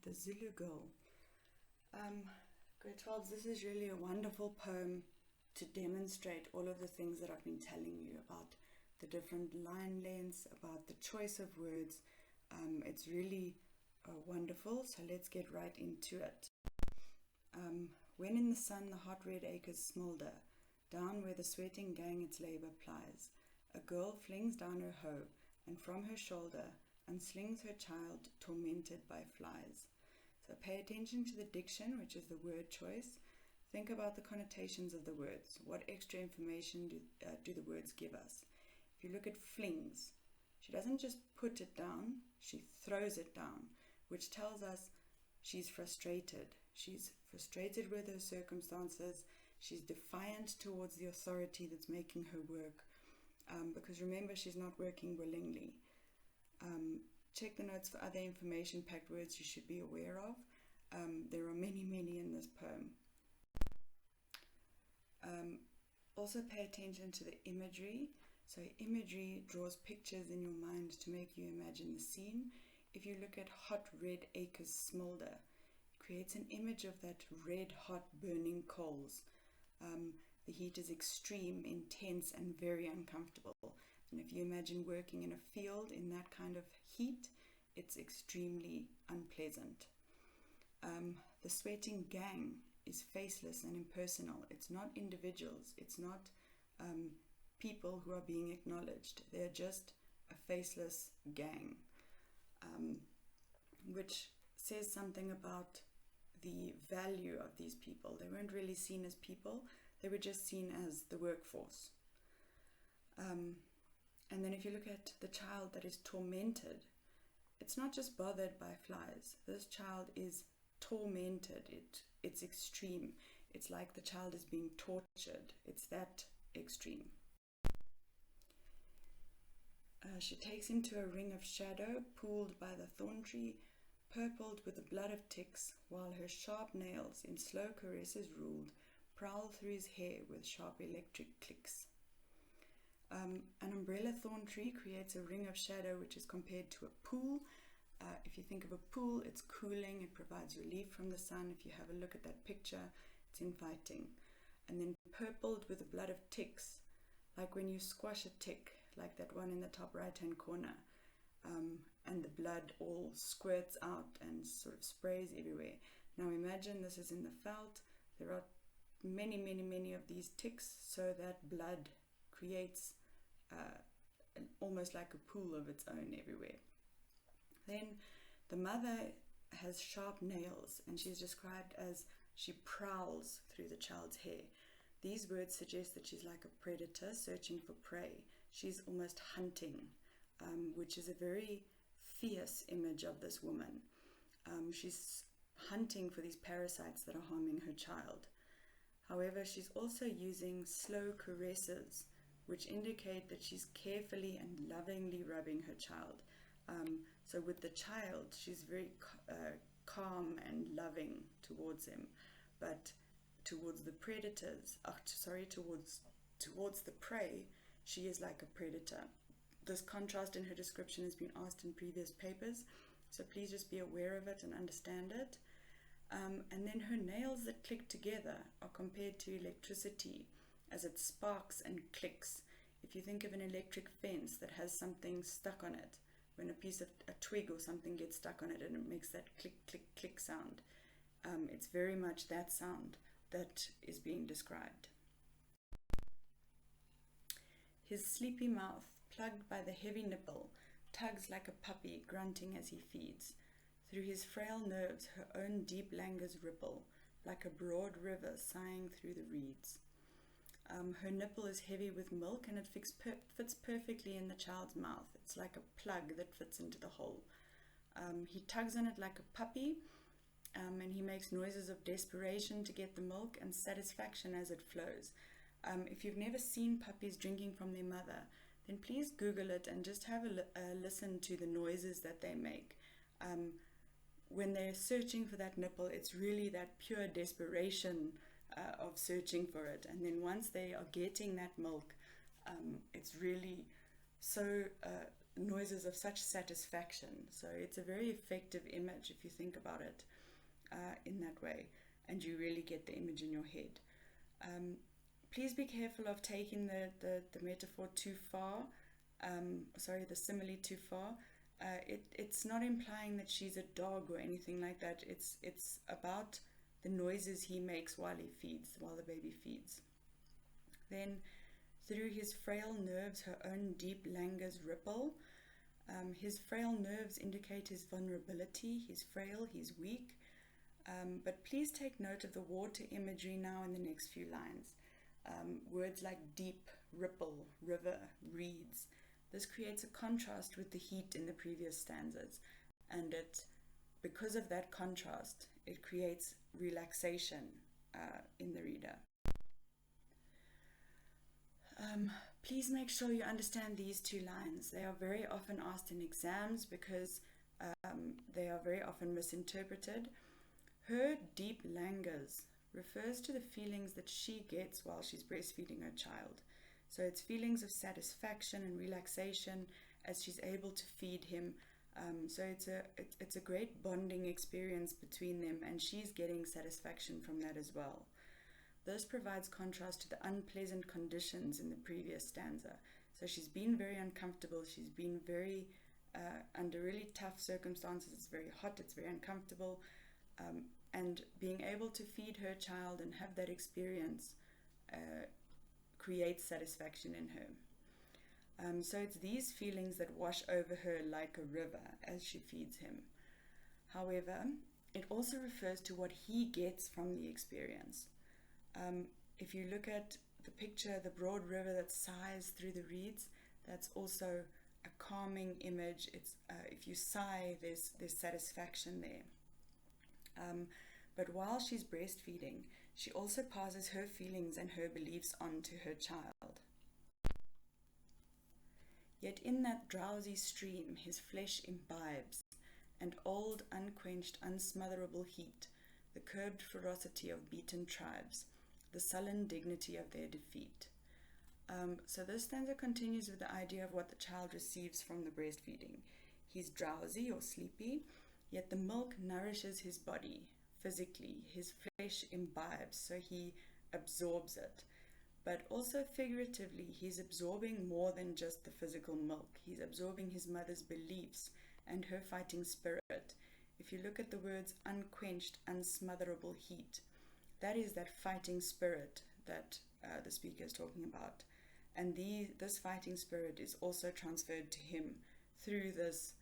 The Zulu Girl. Grade 12s, this is really a wonderful poem to demonstrate all of the things that I've been telling you about the different line lengths, about the choice of words. It's really wonderful, so let's get right into it. When in the sun the hot red acres smolder, down where the sweating gang its labour plies, a girl flings down her hoe, and from her shoulder unslings her child tormented by flies. So pay attention to the diction, which is the word choice. Think about the connotations of the words. What extra information do the words give us? If you look at flings, she doesn't just put it down, she throws it down, which tells us she's frustrated. She's frustrated with her circumstances. She's defiant towards the authority that's making her work. Because remember, she's not working willingly. Check the notes for other information-packed words you should be aware of. There are many, many in this poem. Also pay attention to the imagery. So imagery draws pictures in your mind to make you imagine the scene. If you look at hot red acres smolder, it creates an image of that red hot burning coals. The heat is extreme, intense, and very uncomfortable. And if you imagine working in a field in that kind of heat, it's extremely unpleasant. The sweating gang is faceless and impersonal. It's not individuals. It's not people who are being acknowledged. They're just a faceless gang, which says something about the value of these people. They weren't really seen as people. They were just seen as the workforce. And then if you look at the child that is tormented, it's not just bothered by flies. This child is tormented. It's extreme. It's like the child is being tortured. It's that extreme. She takes him to a ring of shadow, pooled by the thorn tree, purpled with the blood of ticks, while her sharp nails, in slow caresses ruled, prowl through his hair with sharp electric clicks. An umbrella thorn tree creates a ring of shadow, which is compared to a pool. If you think of a pool, it's cooling, it provides relief from the sun. If you have a look at that picture, it's inviting. And then purpled with the blood of ticks, like when you squash a tick, like that one in the top right-hand corner, and the blood all squirts out and sort of sprays everywhere. Now imagine this is in the veld. There are many, many, many of these ticks, so that blood creates almost like a pool of its own everywhere. Then the mother has sharp nails, and she's described as she prowls through the child's hair. These words suggest that she's like a predator searching for prey. She's almost hunting, which is a very fierce image of this woman. She's hunting for these parasites that are harming her child. However, she's also using slow caresses, which indicate that she's carefully and lovingly rubbing her child. So with the child, she's very calm and loving towards him, but towards the predators, towards the prey, she is like a predator. This contrast in her description has been asked in previous papers, so please just be aware of it and understand it. And then her nails that click together are compared to electricity as it sparks and clicks. If you think of an electric fence that has something stuck on it, when a twig or something gets stuck on it and it makes that click, click, click sound, it's very much that sound that is being described. His sleepy mouth, plugged by the heavy nipple, tugs like a puppy, grunting as he feeds. Through his frail nerves, her own deep languors ripple, like a broad river sighing through the reeds. Her nipple is heavy with milk, and it fits perfectly in the child's mouth. It's like a plug that fits into the hole. He tugs on it like a puppy, and he makes noises of desperation to get the milk and satisfaction as it flows. If you've never seen puppies drinking from their mother, then please Google it and just have a listen to the noises that they make. When they're searching for that nipple, it's really that pure desperation of searching for it. And then once they are getting that milk, it's really so noises of such satisfaction. So it's a very effective image if you think about it in that way, and you really get the image in your head. Please be careful of taking the metaphor too far, the simile too far. It's not implying that she's a dog or anything like that. It's about the noises he makes while the baby feeds. Then, through his frail nerves, her own deep languors ripple. His frail nerves indicate his vulnerability. He's frail, he's weak. But please take note of the water imagery now in the next few lines. Words like deep, ripple, river, reeds. This creates a contrast with the heat in the previous stanzas. And because of that contrast, it creates relaxation in the reader. Please make sure you understand these two lines. They are very often asked in exams because they are very often misinterpreted. Her deep languors refers to the feelings that she gets while she's breastfeeding her child. So it's feelings of satisfaction and relaxation as she's able to feed him. So it's a great bonding experience between them, and she's getting satisfaction from that as well. This provides contrast to the unpleasant conditions in the previous stanza. So she's been very uncomfortable. She's been very under really tough circumstances. It's very hot. It's very uncomfortable. And being able to feed her child and have that experience creates satisfaction in her. So it's these feelings that wash over her like a river as she feeds him. However, it also refers to what he gets from the experience. If you look at the picture, the broad river that sighs through the reeds, that's also a calming image. It's if you sigh, there's satisfaction there. But while she's breastfeeding, she also passes her feelings and her beliefs on to her child. Yet in that drowsy stream his flesh imbibes, and old, unquenched, unsmotherable heat, the curbed ferocity of beaten tribes, the sullen dignity of their defeat. So this stanza continues with the idea of what the child receives from the breastfeeding. He's drowsy or sleepy, yet the milk nourishes his body physically. His flesh imbibes, so he absorbs it. But also figuratively, he's absorbing more than just the physical milk. He's absorbing his mother's beliefs and her fighting spirit. If you look at the words unquenched, unsmotherable heat, that is that fighting spirit that the speaker is talking about. And this fighting spirit is also transferred to him through this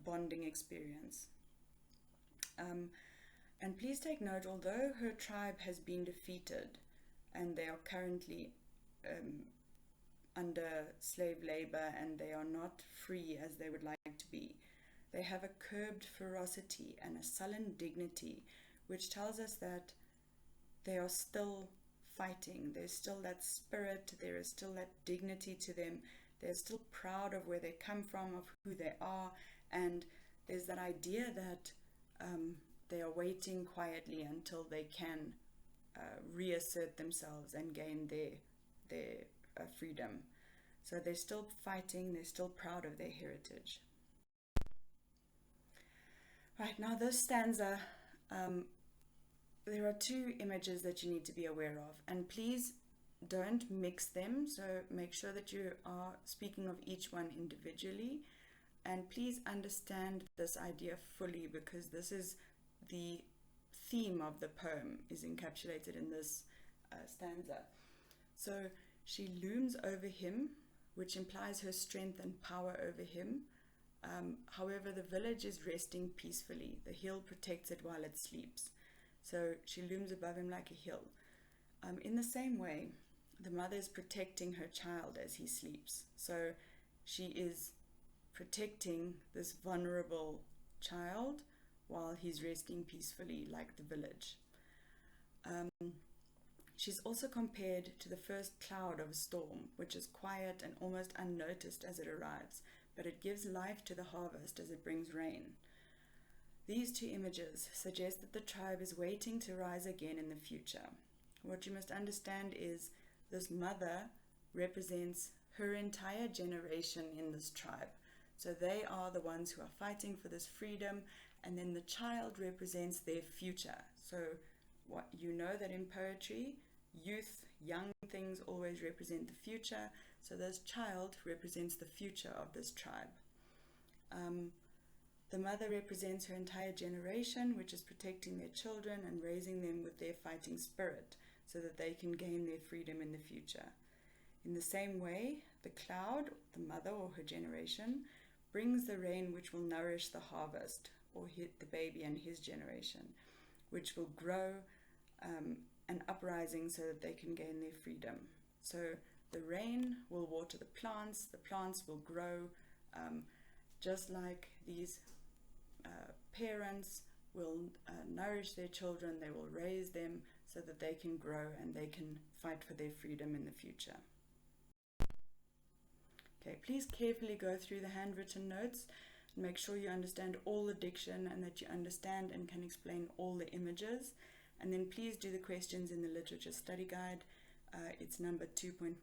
bonding experience. And please take note, although her tribe has been defeated and they are currently under slave labor and they are not free as they would like to be, they have a curbed ferocity and a sullen dignity, which tells us that they are still fighting. There's still that spirit, there is still that dignity to them. They're still proud of where they come from, of who they are, and there's that idea that they are waiting quietly until they can reassert themselves and gain their freedom. So they're still fighting, they're still proud of their heritage. Right, now this stanza, there are two images that you need to be aware of, and please don't mix them. So make sure that you are speaking of each one individually, and please understand this idea fully, because this is the theme of the poem is encapsulated in this stanza. So she looms over him, which implies her strength and power over him. However, the village is resting peacefully. The hill protects it while it sleeps. So she looms above him like a hill. In the same way, the mother is protecting her child as he sleeps. So she is protecting this vulnerable child while he's resting peacefully like the village. She's also compared to the first cloud of a storm, which is quiet and almost unnoticed as it arrives, but it gives life to the harvest as it brings rain. These two images suggest that the tribe is waiting to rise again in the future. What you must understand is this mother represents her entire generation in this tribe. So they are the ones who are fighting for this freedom, and then the child represents their future. So what you know that in poetry, youth, young things always represent the future. So this child represents the future of this tribe. The mother represents her entire generation, which is protecting their children and raising them with their fighting spirit so that they can gain their freedom in the future. In the same way, the cloud, the mother or her generation, brings the rain which will nourish the harvest, or the baby and his generation, which will grow an uprising so that they can gain their freedom. So the rain will water the plants will grow, just like these parents will nourish their children, they will raise them so that they can grow and they can fight for their freedom in the future. Okay, please carefully go through the handwritten notes and make sure you understand all the diction and that you understand and can explain all the images. And then please do the questions in the literature study guide. It's number 2.9.1.